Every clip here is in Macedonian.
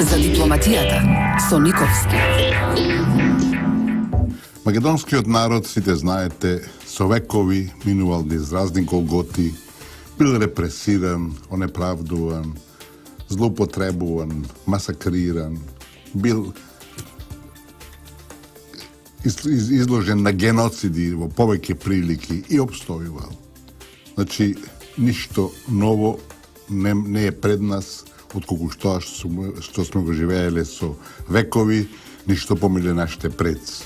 За дипломатијата со Никовски. Македонскиот народ, сите знаете, со векови минувал низ разни голготи, бил репресиран, онеправдуван, злоупотребуван, масакриран, бил изложен на геноциди во повеќе прилики и обстојувал. Значи, ништо ново не е пред нас, отколку што сме го живееле со векови, ништо помиле нашите предци.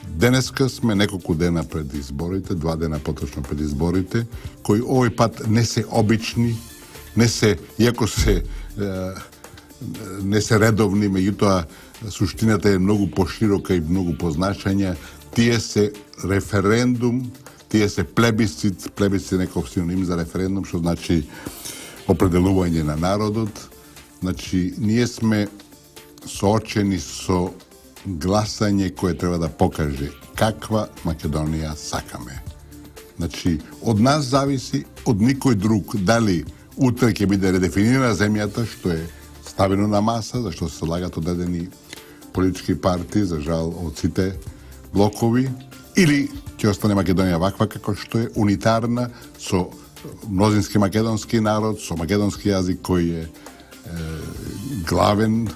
Денеска сме неколку дена пред изборите, 2 дена поточно пред изборите, кои овој пат не се обични, иако не се редовни, меѓутоа суштината е многу поширока и многу позначања. Тие се референдум, тие се плебисцит некој синоним за референдум, што значи определување на народот. Значи, ние сме соочени со гласање кое треба да покаже каква Македонија сакаме. Значи, од нас зависи, од никој друг, дали утре ќе биде редефинирана земјата, што е ставено на маса, зашто се лагат одредени политички партии, за жал од сите блокови, или ќе остане Македонија ваква како што е, унитарна, со мнозински македонски народ, со македонски јазик кој е главен,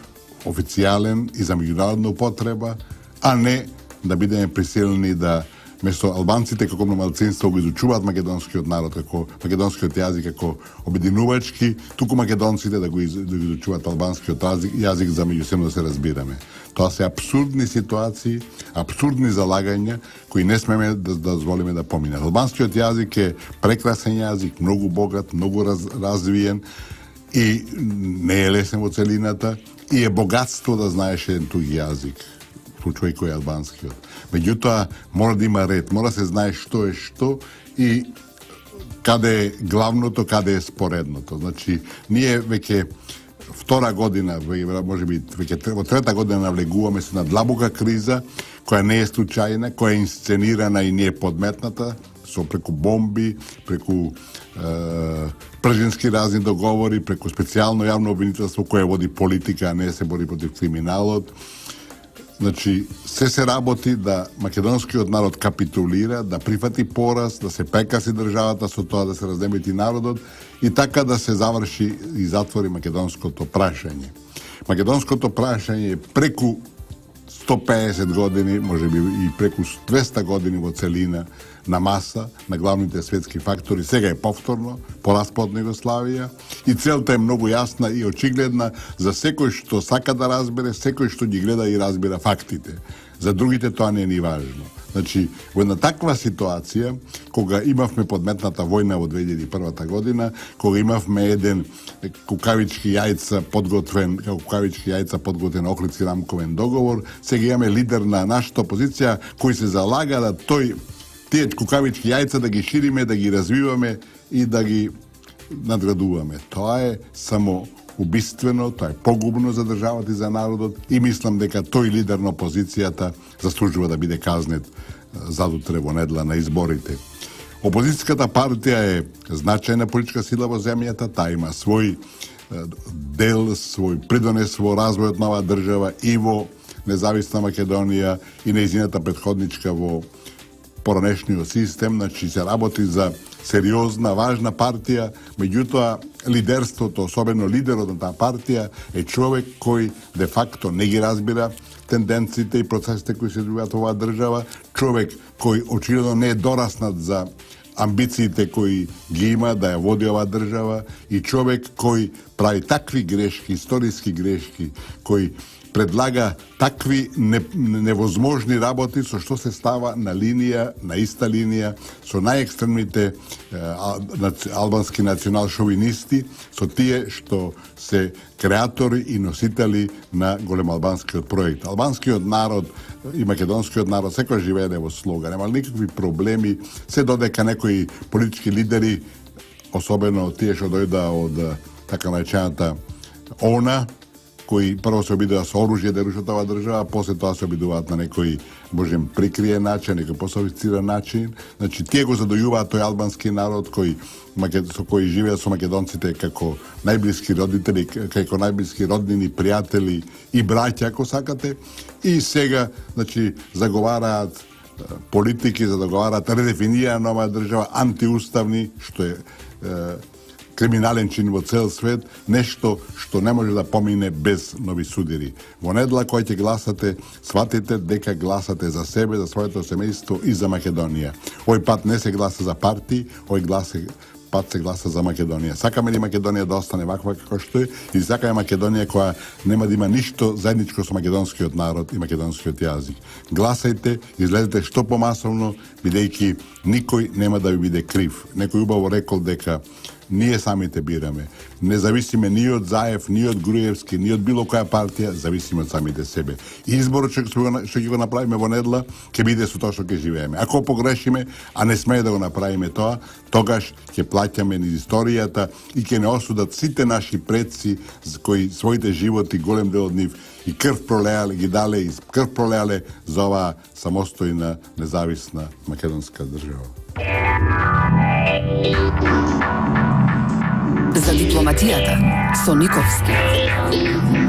официјален и за меѓународна употреба, а не да бидеме присилени да место албанците како малцинство го изучуваат македонскиот народ, како македонскиот јазик како обединувачки, туку македонците да го изучуваат албанскиот јазик за меѓусебно да се разбираме. Тоа се апсурдни ситуации, апсурдни залагања кои не смеме да дозволиме да поминат. Албанскиот јазик е прекрасен јазик, многу богат, многу развиен и не е лесен во целината и е богатство да знаеш еден туѓ јазик, случај кој е албанскиот. Меѓутоа, мора да има ред, мора да се знае што е што и каде е главното, каде е споредното. Значи, ние веќе втора година, може би веќе во трета година навлегуваме се на длабока криза, која не е случајна, која е инсценирана и не е подметната, со преку бомби, преку пржински разни договори, преку специјално јавно обвинителство кое води политика, а не се бори против криминалот. Значи, се работи да македонскиот народ капитулира, да прифати пораз, да се прекаси државата со тоа да се раздемити народот и така да се заврши и затвори македонското прашање. Македонското прашање е преку 150 години, може би и преку 200 години во целина на маса, на главните светски фактори. Сега е повторно, по распад на Југославија и целта е многу јасна и очигледна за секој што сака да разбере, секој што ги гледа и разбира фактите. За другите тоа не е ни важно. Значи, во една таква ситуација, кога имавме подметната војна во 2001 година, кога имавме еден кукавички јајца подготвен Охридски рамковен договор, сега имаме лидер на нашата опозиција кој се залага да тие кукавички јајца да ги шириме, да ги развиваме и да ги надградуваме. Тоа е само убиствено, тоа е погубно за државата и за народот и мислам дека тој лидер на опозицијата заслужува да биде казнет задутре во недела на изборите. Опозицијската партија е значајна политичка сила во земјата, таа има свој дел, свој придонес во развојот на оваа држава и во независна Македонија и нејзината претходничка во поранешниот систем, значи се работи за сериозна, важна партија, меѓутоа лидерството, особено лидерот на таа партија, е човек кој де факто не ги разбира тенденциите и процесите кои се одвиваат во оваа држава, човек кој очигледно не е дораснат за амбициите кои ги има да ја води оваа држава и човек кој прави такви грешки, историски грешки, кој предлага такви невозможни работи со што се става на иста линија со најекстремните албански национал-шовинисти, со тие што се креатори и носители на големоалбанскиот проект. Албанскиот народ и македонскиот народ секој живее во слога, нема никакви проблеми, се додека некои политички лидери, особено тие што дојда од така наречената ОНА, кои прво се обидуваат со оружје да рушат оваа држава, после тоа се обидуваат на некој, можем, прикриен начин, некој пософистиран начин. Значи, тие го задојуваат тој албански народ со кој живеат со македонците како најблиски родители, како најблиски роднини, пријатели и браќа, ако сакате. И сега, значи, заговараат политики, заговараат редефинирање на оваа држава, антиуставни, што е криминален чин во цел свет, нешто што не може да помине без нови судири. Во недела кој ќе гласате, сватите дека гласате за себе, за своето семејство и за Македонија. Овој пат не се гласа за партии, пат се гласа за Македонија. Сакаме ли Македонија да остане ваква како што е, и сакаме Македонија која нема да има ништо заедничко со македонскиот народ и македонскиот јазик. Гласајте, излезете што помасовно, бидејќи никој нема да ви биде крив. Некој убаво рекол дека ние самите бираме. Не зависиме ни од Заев, ни од Груевски, ни од било која партија, зависиме од самите себе. И изборот што ќе го направиме во недела, ќе биде со тоа што ќе живееме. Ако погрешиме, а не смее да го направиме тоа, тогаш ќе плаќаме низ историјата и ќе не осудат сите наши предци кои своите животи, голем дел од нив, и крв пролеале, ги дале и крв пролеале за оваа самостојна, независна македонска држава. За дипломатијата со Никовски.